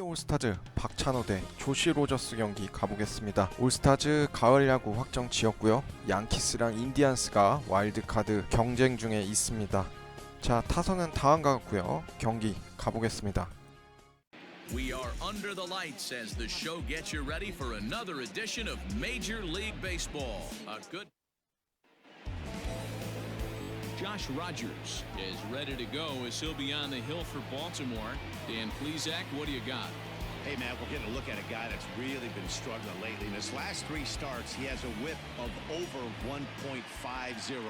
K보올스타즈 박찬호 대 조시 로저스 경기 가보겠습니다. 올스타즈 가을 야구 확정 지었고요. 양키스랑 인디안스가 와일드카드 경쟁 중에 있습니다. 자, 타선은 다음과 같고요. 경기 가보겠습니다. We are under the lights as the show gets you ready for another edition of Major League Baseball. A good Josh Rogers is ready to go as he'll be on the hill for Baltimore. Dan Plesac, what do you got? Hey, man, we're getting a look at a guy that's really been struggling lately. In his last 3 starts, he has a whip of over 1.50.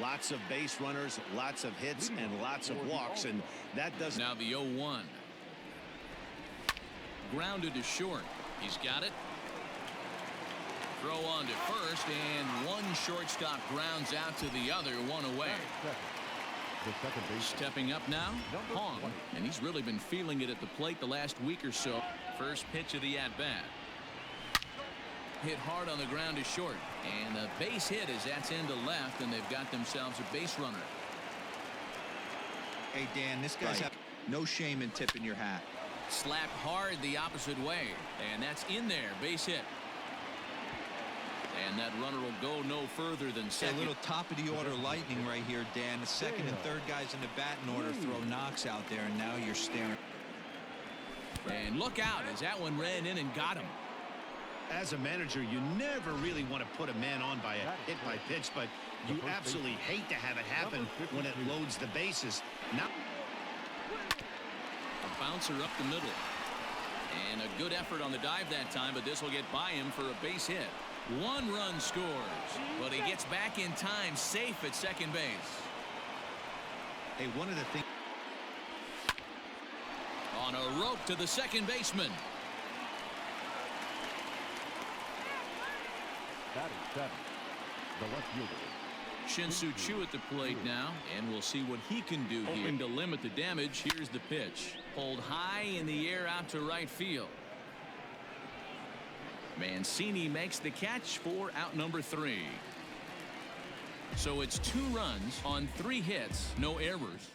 Lots of base runners, lots of hits, and lots of walks, and that does. Now the 0-1. Grounded to short. He's got it. Throw on to first, and one shortstop grounds out to the other, one away. Stepping up now, Hong, and he's really been feeling it at the plate the last week or so. First pitch of the at-bat. Hit hard on the ground to short, and a base hit as that's into left, and they've got themselves a base runner. Hey, Dan, this guy's got no shame in tipping your hat. Slapped hard the opposite way, and that's in there, base hit. And that runner will go no further than second. A little top-of-the-order lightning right here, Dan. The second and third guys in the batting order throw knocks out there, and now you're staring. And look out as that one ran in and got him. As a manager, you never really want to put a man on by a hit by pitch, but you absolutely hate to have it happen when it loads the bases. Now, a bouncer up the middle. And a good effort on the dive that time, but this will get by him for a base hit. 1 run scores, but he gets back in time, safe at second base. Hey, one of the things. On a rope to the second baseman. The left fielder. Shin-Soo Choo at the plate now, and we'll see what he can do here to limit the damage. Here's the pitch. Pulled high in the air out to right field. Mancini makes the catch for out number 3. So it's 2 runs on 3 hits, no errors.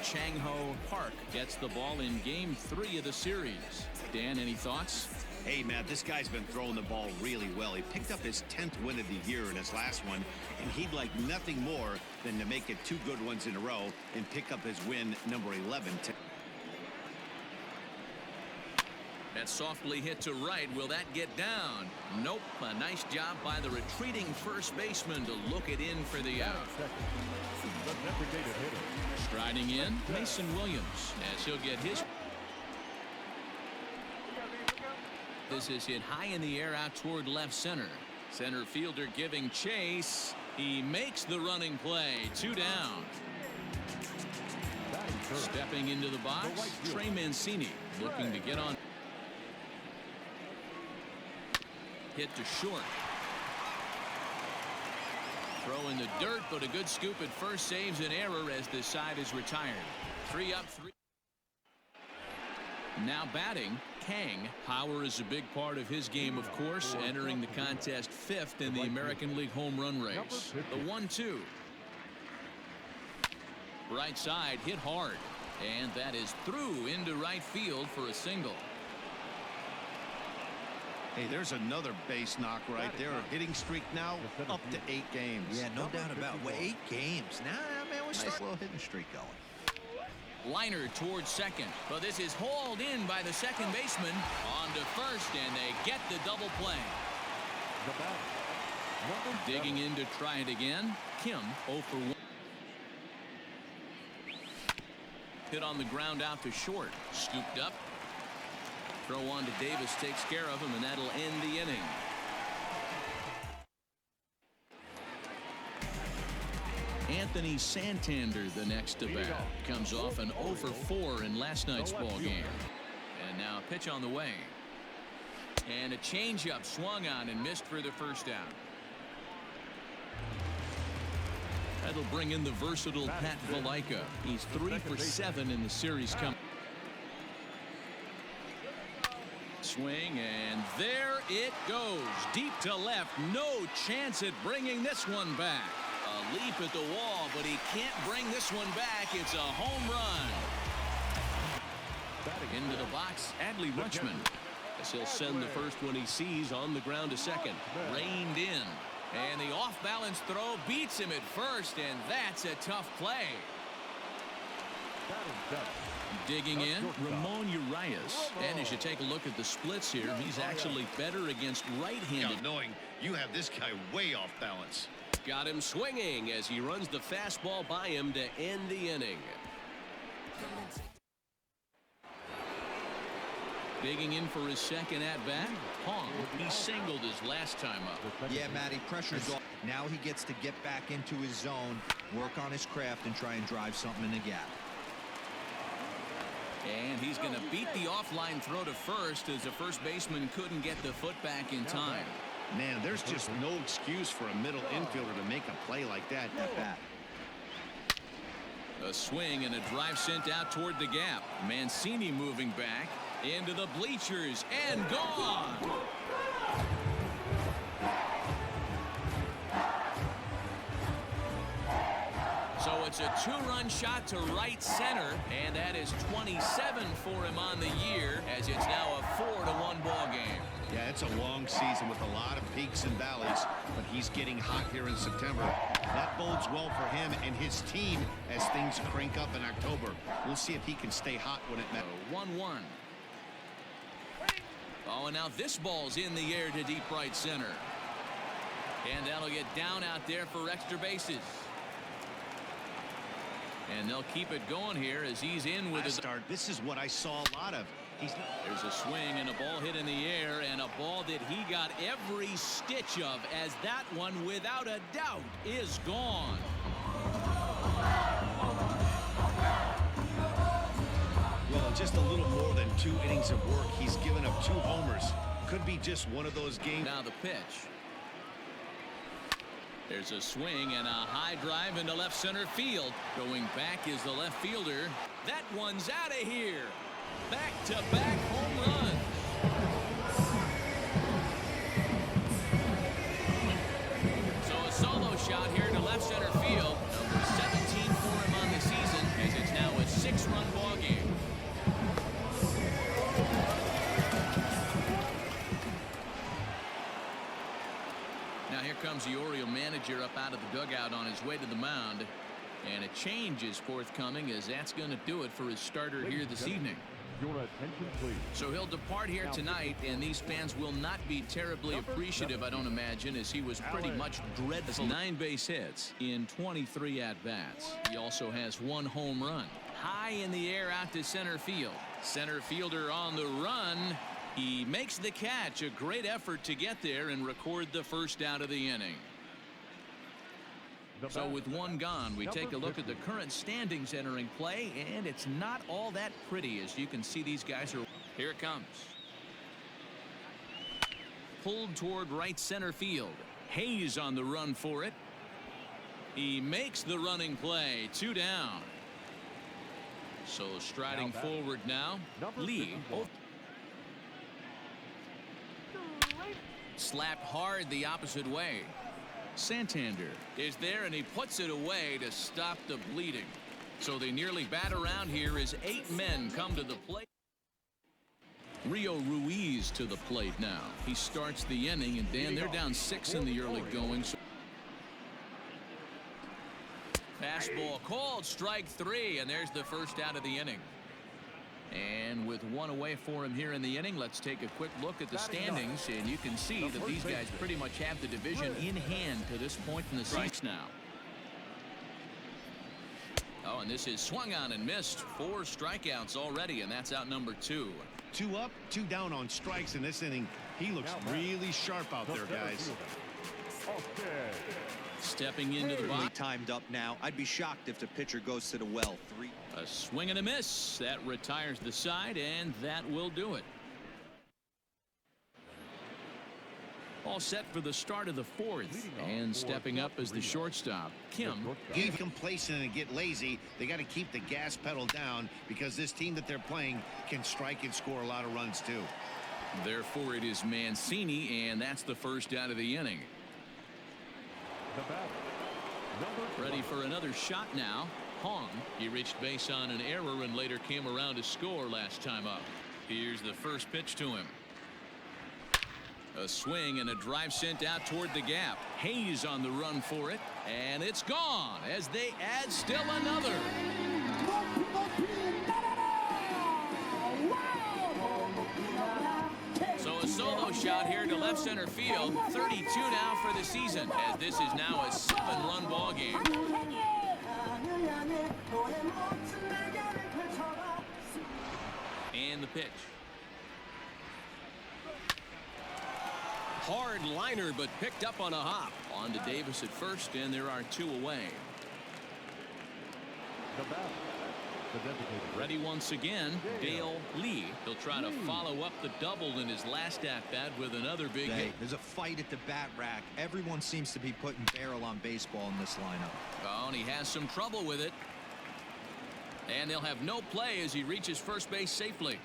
Chang-Ho Park gets the ball in game 3 of the series. Dan, any thoughts? hey, man, this guy's been throwing the ball really well. He picked up his 10th win of the year in his last one, and he'd like nothing more than to make it 2 good ones in a row and pick up his win number 11. That softly hit to right. Will that get down? Nope. A nice job by the retreating first baseman to look it in for the out. Striding in, Mason Williams, as he'll get his. This is hit high in the air out toward left center. Center fielder giving chase. He makes the running play. 2 down. Stepping into the box, Trey Mancini looking to get on. Hit to short. Throw in the dirt, but a good scoop at first saves an error as this side is retired. 3 up, 3. Now batting, Kang. Power is a big part of his game, of course, entering the contest 5th in the American League home run race. The 1-2. Right side hit hard, and that is through into right field for a single. Hey, there's another base knock right there. A hitting streak now up to 8 games. Yeah, no doubt about it. 8 games. Nah, man, we're starting a little hitting streak going. Liner towards second, but this is hauled in by the second baseman. On to first, and they get the double play. Digging in to try it again. Kim 0 for 1. Hit on the ground out to short. Scooped up. Throw on to Davis takes care of him, and that'll end the inning. Anthony Santander, the next to bat, comes off an 0 for 4 in last night's ball game. And now a pitch on the way. And a changeup swung on and missed for the first out. That'll bring in the versatile Pat Valaika. He's 3 for 7 in the series coming. Swing, and there it goes. Deep to left. No chance at bringing this one back. A leap at the wall, but he can't bring this one back. It's a home run. Into the box, Adley Rutschman. As he'll send the first one he sees on the ground to second. Reined in. And the off-balance throw beats him at first, and that's a tough play. Digging in, Ramon Urias. And as you take a look at the splits here, he's actually better against right-handed. Knowing you have this guy way off balance. Got him swinging as he runs the fastball by him to end the inning. Digging in for his second at-bat, Hong. He singled his last time up. Yeah, Matty, pressure's off. Now he gets to get back into his zone, work on his craft, and try and drive something in the gap. And he's going to beat the offline throw to first as the first baseman couldn't get the foot back in time. Man, there's just no excuse for a middle infielder to make a play like that. A swing and a drive sent out toward the gap. Mancini moving back into the bleachers and gone. So it's a two-run shot to right center, and that is 27 for him on the year, as it's now a 4-1 ball game. Yeah, it's a long season with a lot of peaks and valleys, but he's getting hot here in September. That bodes well for him and his team as things crank up in October. We'll see if he can stay hot when it matters. 1-1. Oh, and now this ball's in the air to deep right center. And that'll get down out there for extra bases. And they'll keep it going here as he's in with a start. This is what I saw a lot of. There's a swing and a ball hit in the air, and a ball that he got every stitch of, as that one, without a doubt, is gone. Well, in just a little more than 2 innings of work, he's given up 2 homers. Could be just one of those games. Now the pitch. There's a swing and a high drive into left center field. Going back is the left fielder. That one's out of here. Back-to-back home runs. So a solo shot here to left center field. Number 17 for him on the season, as it's now a 6-run ball game. Now here comes the Oriole manager up out of the dugout on his way to the mound. And a change is forthcoming, as that's going to do it for his starter here this evening. Your attention, please. So he'll depart here tonight, and these fans will not be terribly appreciative, I don't imagine, as he was pretty much dreadful. 9 base hits in 23 at-bats. He also has 1 home run. High in the air out to center field. Center fielder on the run. He makes the catch. A great effort to get there and record the first out of the inning. So with 1 gone, we take a look at the current standings entering play, and it's not all that pretty. As you can see, these guys are. Here it comes. Pulled toward right center field. Hayes on the run for it. He makes the running play. 2 down. So striding forward now. Lee. Slapped hard the opposite way. Santander is there, and he puts it away to stop the bleeding. So they nearly bat around here as 8 men come to the plate. Rio Ruiz to the plate now. He starts the inning, and Dan, they're down 6 in the early going. So fastball called, strike 3, and there's the first out of the inning. And with 1 away for him here in the inning, let's take a quick look at the standings, and you can see that these guys pretty much have the division in hand to this point in the season now. Oh, and this is swung on and missed. 4 strikeouts already, and that's out number 2. 2 up, 2 down on strikes in this inning. He looks really sharp out there, guys. Stepping into the box. Timed up now. I'd be shocked if the pitcher goes to the well. 3. A swing and a miss. That retires the side, and that will do it. All set for the start of the 4th, and stepping up as the shortstop, Kim. Get complacent and get lazy. They got to keep the gas pedal down, because this team that they're playing can strike and score a lot of runs too. Therefore it is Mancini, and that's the first out of the inning. Ready for another shot now. Hong. He reached base on an error and later came around to score last time up. Here's the first pitch to him. A swing and a drive sent out toward the gap. Hayes on the run for it, and it's gone as they add still another. So a solo shot here to left center field. 32 now for the season, as this is now a 7-run ball game. And the pitch. Hard liner, but picked up on a hop. On to Davis at first, and there are 2 away. The bat. The designated. Ready once again, Dale Lee. He'll try to follow up the double in his last at-bat with another big hit. There's a fight at the bat rack. Everyone seems to be putting barrel on baseball in this lineup. Oh, and he has some trouble with it. And they'll have no play as he reaches first base safely.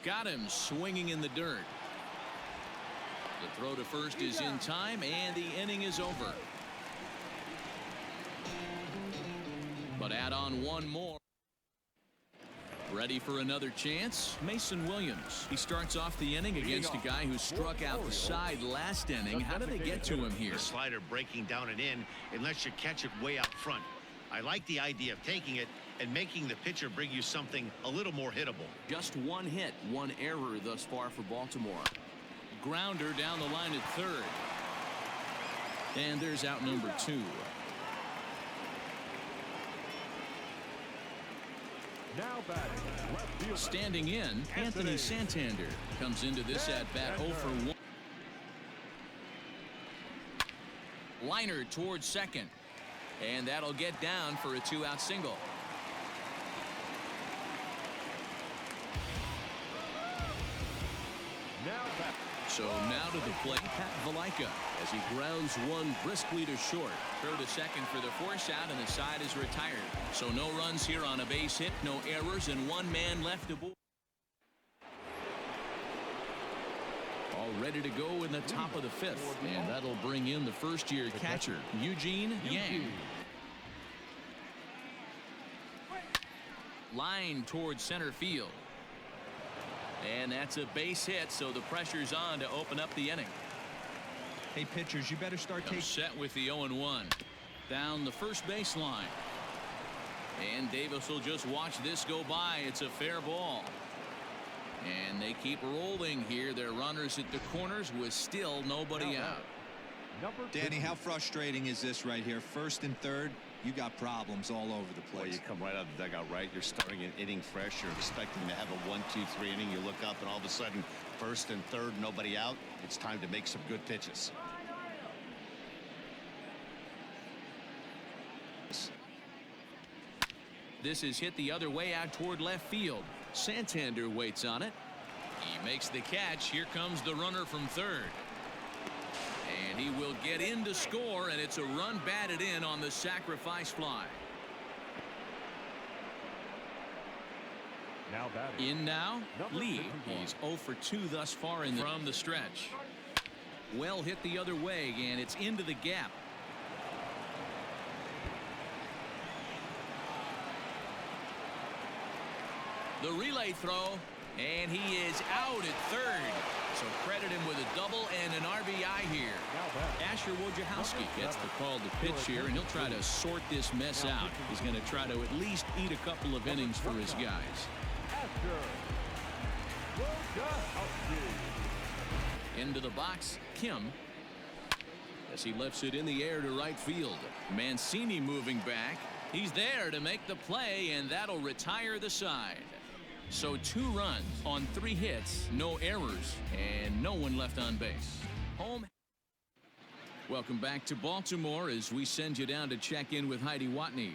Got him swinging in the dirt. The throw to first is in time, and the inning is over. But add on one more. Ready for another chance? Mason Williams. He starts off the inning against a guy who struck out the side last inning. How do they get to him here? The slider breaking down and in unless you catch it way out front. I like the idea of taking it and making the pitcher bring you something a little more hittable. Just one hit, one error thus far for Baltimore. Grounder down the line at third. And there's out number 2. Now batting. Left field. Standing in, Anthony Santander comes into this at-bat 0 for 1. Liner towards second. And that'll get down for a 2-out single. Now back. So now to the plate, Pat Valaika, as he grounds one briskly to short. Throw to second for the force out, and the side is retired. So no runs here on a base hit, no errors, and 1 man left aboard. All ready to go in the top of the 5th, and that'll bring in the first-year catcher, Eugene Yang. Line towards center field. And that's a base hit, so the pressure's on to open up the inning. Hey, pitchers, you better start taking. Set with the 0-1. Down the first baseline. And Davis will just watch this go by. It's a fair ball. And they keep rolling here. Their runners at the corners with still nobody out. Danny, how frustrating is this right here? First and third, you got problems all over the place. Well, you come right out of the dugout, right? You're starting an inning fresh. You're expecting to have a 1-2-3 inning. You look up, and all of a sudden, first and third, nobody out. It's time to make some good pitches. This is hit the other way out toward left field. Santander waits on it. He makes the catch. Here comes the runner from third. And he will get in to score, and it's a run batted in on the sacrifice fly. Now batting. In now, Lee. He's 0 for 2 thus far from the stretch. Well hit the other way, and it's into the gap. The relay throw, and he is out at third. So credit him with a double and an RBI here. Asher Wojciechowski gets the call to pitch here, and he'll try to sort this mess out. He's going to try to at least eat a couple of innings for his guys. Into the box, Kim. As he lifts it in the air to right field. Mancini moving back. He's there to make the play, and that'll retire the side. So 2 runs on 3 hits, no errors, and no one left on base. Home. Welcome back to Baltimore as we send you down to check in with Heidi Watney.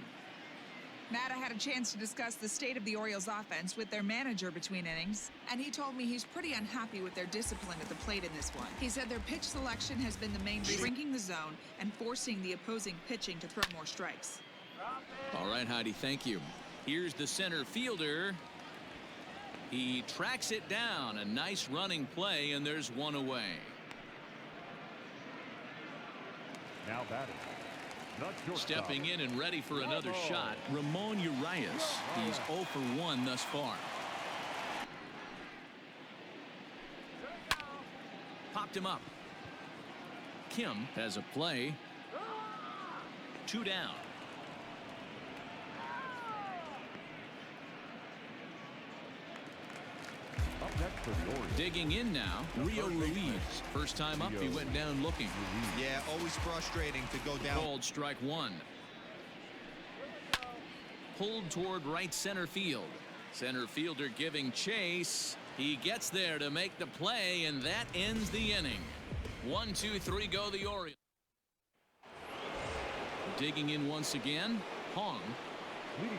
Matt, I had a chance to discuss the state of the Orioles offense with their manager between innings, and he told me he's pretty unhappy with their discipline at the plate in this one. He said their pitch selection has been the main reason, shrinking the zone and forcing the opposing pitching to throw more strikes. All right, Heidi, thank you. Here's the center fielder. He tracks it down. A nice running play, and there's 1 away. Now batting. Not shortstop. Stepping in and ready for another shot, Ramon Urias. He's 0 for 1 thus far. Popped him up. Kim has a play. 2 down. Up next for the Orioles. Digging in now, Rio Ruiz. First time up, he went down looking. Yeah, always frustrating to go down. Called strike 1. Pulled toward right center field. Center fielder giving chase. He gets there to make the play, and that ends the inning. 1, 2, 3 go the Orioles. Digging in once again, Hong.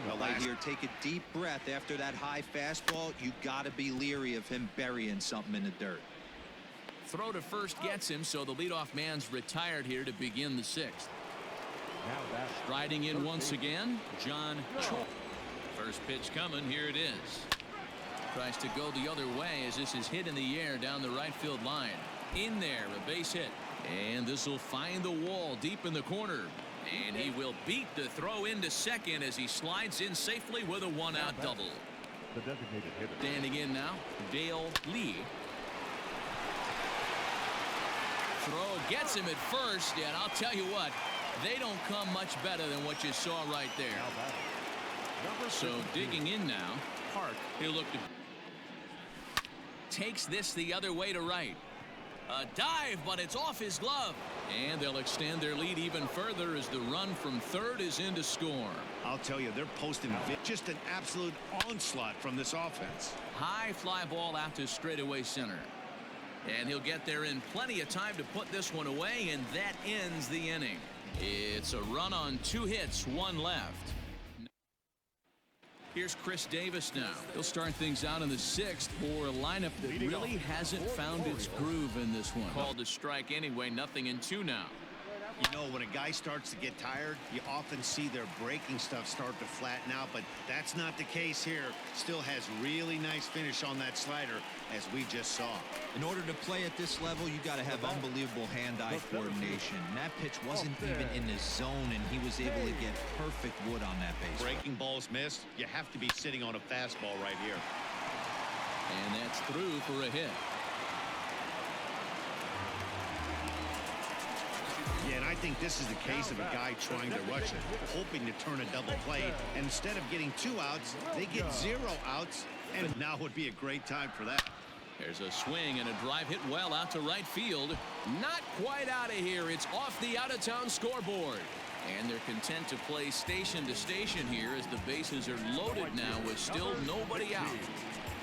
Well, right here, take a deep breath after that high fastball. You got to be leery of him burying something in the dirt. Throw to first gets him, so the leadoff man's retired here to begin the 6th. Now that's Striding in once again, John Choi. First pitch coming, here it is. Tries to go the other way as this is hit in the air down the right field line. In there, a base hit. And this will find the wall deep in the corner. And he will beat the throw into second as he slides in safely with a 1-out double. the designated hitter. Standing in now, Dale Lee. Throw gets him at first, and I'll tell you what, they don't come much better than what you saw right there. So digging in now, Park, he'll look to takes this the other way to right. A dive, but it's off his glove. And they'll extend their lead even further as the run from third is in to score. I'll tell you, they're posting just an absolute onslaught from this offense. High fly ball out to straightaway center. And he'll get there in plenty of time to put this one away, and that ends the inning. It's a run on 2 hits, 1 left. Here's Chris Davis now. He'll start things out in the 6th for a lineup that really hasn't found its groove in this one. Called to strike anyway, nothing in 2 now. You know, when a guy starts to get tired, you often see their breaking stuff start to flatten out, but that's not the case here. Still has really nice finish on that slider, as we just saw. In order to play at this level, you got to have unbelievable hand-eye coordination. And that pitch wasn't even in the zone, and he was able to get perfect wood on that base. Breaking balls missed. You have to be sitting on a fastball right here. And that's through for a hit. Yeah, and I think this is the case of a guy trying to rush it, hoping to turn a double play. And instead of getting 2 outs, they get 0 outs, and now would be a great time for that. There's a swing and a drive hit well out to right field. Not quite out of here. It's off the out-of-town scoreboard. And they're content to play station to station here as the bases are loaded now with still nobody out.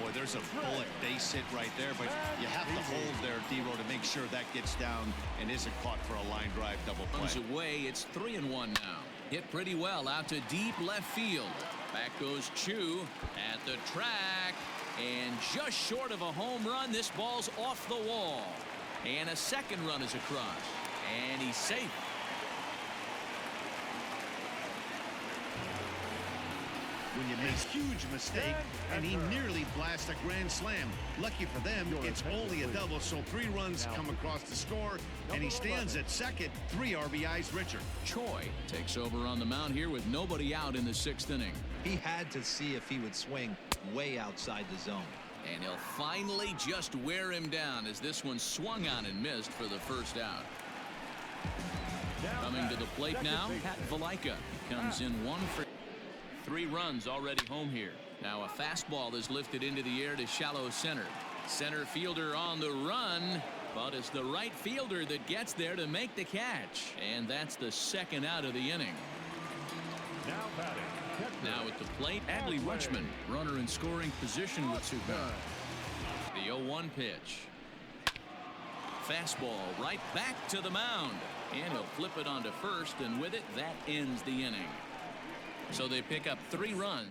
Boy, there's a bullet base hit right there, but you have to hold there, D-Row, to make sure that gets down and isn't caught for a line drive double play. Runs away. It's 3-1 now. Hit pretty well out to deep left field. Back goes Chu at the track. And just short of a home run, this ball's off the wall. And a second run is across. And he's safe. When you make a huge mistake, and he nearly blasts a grand slam. Lucky for them, it's only a double, so 3 runs come across the score, and he stands at second, 3 RBIs richer. Choi takes over on the mound here with nobody out in the 6th inning. He had to see if he would swing way outside the zone. And he'll finally just wear him down as this one swung on and missed for the first out. Coming to the plate now, Pat Valaika comes in 1 for 3 runs already home here. Now a fastball is lifted into the air to shallow center. Center fielder on the run, but it's the right fielder that gets there to make the catch. And that's the 2nd out of the inning. Now batting. Now at the plate, Adley Rutschman, runner in scoring position with 2 guys. The 0-1 pitch. Fastball right back to the mound. And he'll flip it onto first, and with it, that ends the inning. So they pick up 3 runs.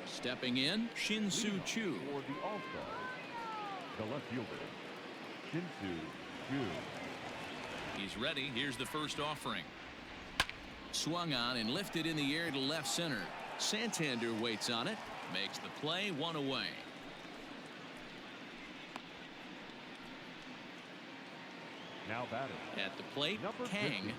Stepping in, Shin-Soo Choo. For the All-Star, the left fielder, Shin-Soo Choo. He's ready. Here's the first offering. Swung on and lifted in the air to left center. Santander waits on it. Makes the play, 1 away. Now Now batting. At the plate, Number Kang. 50.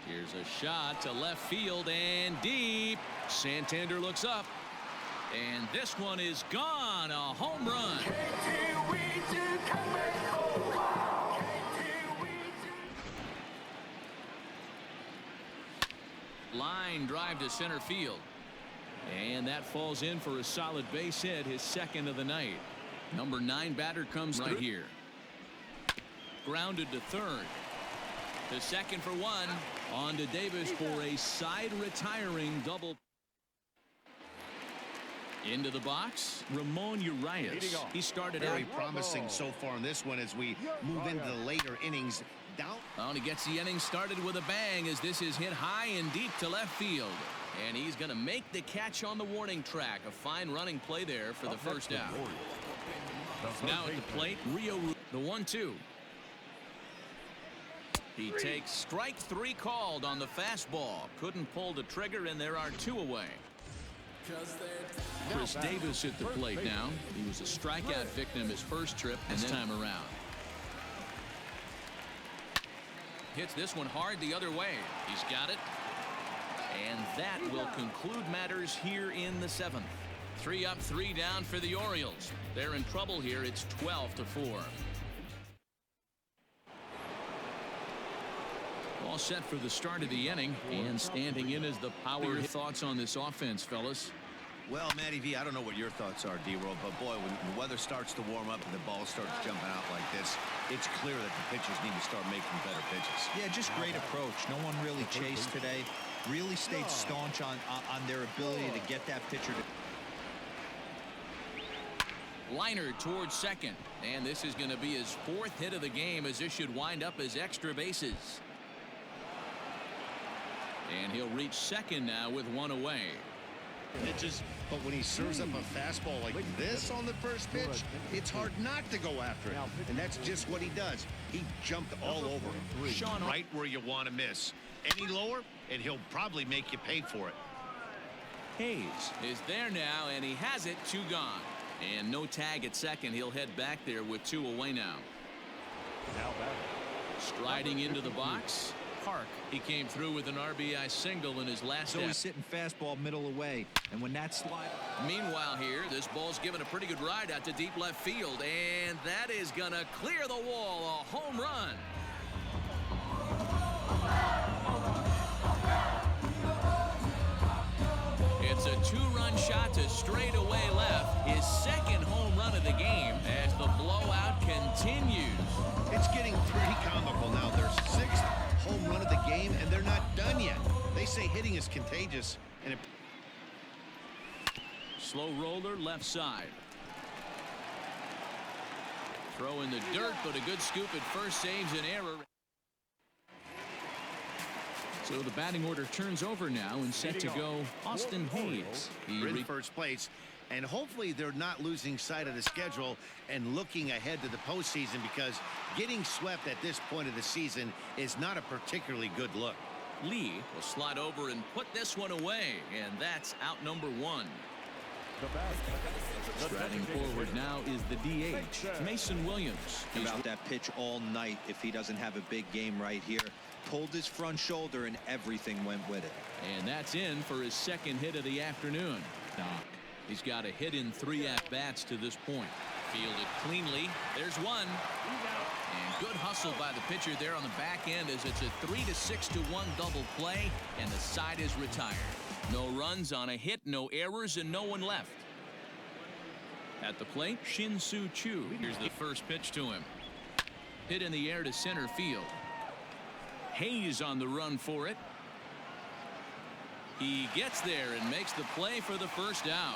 Here's a shot to left field and deep. Santander looks up. And this one is gone. A home run. Line drive to center field. And that falls in for a solid base hit, his second of the night. Number 9 batter comes right here. Grounded to third. To second for one. On to Davis for a side retiring double. Into the box, Ramon Urias. He started out Very promising so far in this one as we move into the later innings. Down. Oh, and he gets the inning started with a bang as this is hit high and deep to left field. And he's going to make the catch on the warning track. A fine running play there for the first out. Now at the plate, Rio, the 1-2. He takes strike 3 called on the fastball. Couldn't pull the trigger, and there are 2 away. Chris Davis at the plate now. He was a strikeout victim his first trip this time around. Hits this one hard the other way. He's got it. And that will conclude matters here in the 7th. 3 up, 3 down for the Orioles. They're in trouble here. It's 12-4. All set for the start of the inning, and standing in as the power. Thoughts on this offense, fellas? Well, Matty V, I don't know what your thoughts are, D-Roll, but boy, when the weather starts to warm up and the ball starts jumping out like this, it's clear that the pitchers need to start making better pitches. Yeah, just great approach. No one really chased today. Really stayed staunch on their ability to get that pitcher to. Liner towards second, and this is going to be his 4th hit of the game, as this should wind up as extra bases. And he'll reach second now with 1 away. Pitches, but when he serves up a fastball like this on the first pitch, it's hard not to go after it. And that's just what he does. He jumped all over him. Sean, right where you want to miss. Any lower, and he'll probably make you pay for it. Hayes is there now, and he has it. 2 gone. And no tag at second. He'll head back there with 2 away now. Now batting. Striding into the box, Park. He came through with an RBI single in his last So at. he's sitting fastball middle away, and when that slide. Meanwhile here, this ball's given a pretty good ride out to deep left field, and that is gonna clear the wall. A home run. It's a 2-run shot to straightaway left, his 2nd home run of the game as the blowout continues. It's getting pretty comical now. Their 6th home run of the game, and they're not done yet. They say hitting is contagious, and it. Slow roller left side. Throw in the dirt, but a good scoop at first saves an error. So the batting order turns over now and set to go Austin Hayes. They're in first place, and hopefully they're not losing sight of the schedule and looking ahead to the postseason, because getting swept at this point of the season is not a particularly good look. Lee will slide over and put this one away, and that's out number 1. Striding forward now is the DH, Mason Williams. He's About that pitch all night if he doesn't have a big game right here. Pulled his front shoulder and everything went with it. And that's in for his 2nd hit of the afternoon. He's got a hit in 3 at-bats to this point. Fielded cleanly. There's 1. And good hustle by the pitcher there on the back end as it's a 3-6-1 double play, and the side is retired. No runs on a hit, no errors, and no one left. At the plate, Shin-Soo Choo. Here's the first pitch to him. Hit in the air to center field. Hayes on the run for it. He gets there and makes the play for the first out.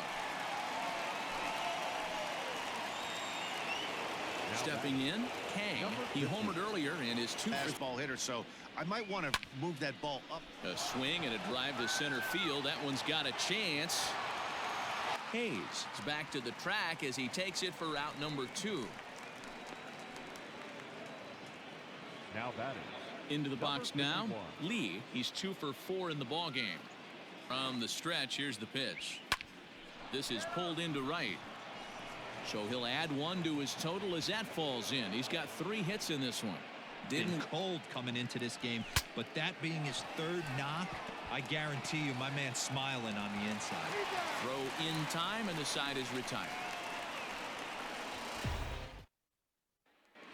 Stepping in, Kang. He homered earlier and is 2 Fastball hitter, so I might want to move that ball up. A swing and a drive to center field. That one's got a chance. Hayes is back to the track as he takes it for out number 2. Now batting. Into the box now, 51. Lee. He's 2 for 4 in the ball game. From the stretch, here's the pitch. This is pulled into right. So he'll add one to his total as that falls in. He's got 3 hits in this one. Been cold coming into this game, but that being his 3rd knock, I guarantee you my man's smiling on the inside. Throw in time, and the side is retired.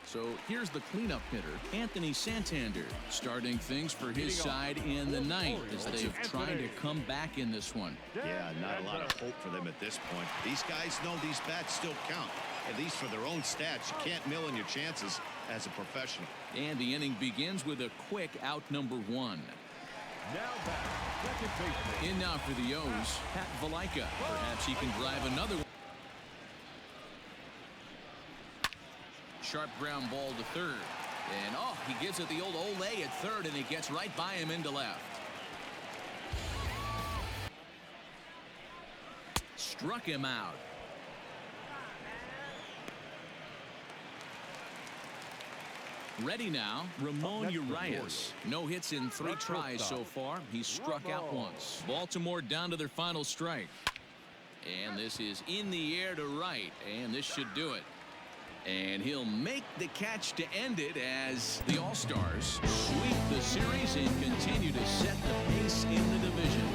So here's the cleanup hitter, Anthony Santander, starting things for his side in the 9th as they've tried to come back in this one. Yeah, not a lot of hope for them at this point. These guys know these bats still count, at least for their own stats. You can't mill in your chances as a professional. And the inning begins with a quick out number 1. Now back, second baseman. In now for the O's, Pat Valaika. Perhaps he can drive another one. Sharp ground ball to 3rd. And oh, he gives it the old Ole at 3rd, and he gets right by him into left. Struck him out. Ready now, Ramon Urias. No hits in 3 tries so far. He's struck out once. Baltimore down to their final strike. And this is in the air to right, and this should do it. And he'll make the catch to end it as the All-Stars sweep the series and continue to set the pace in the division.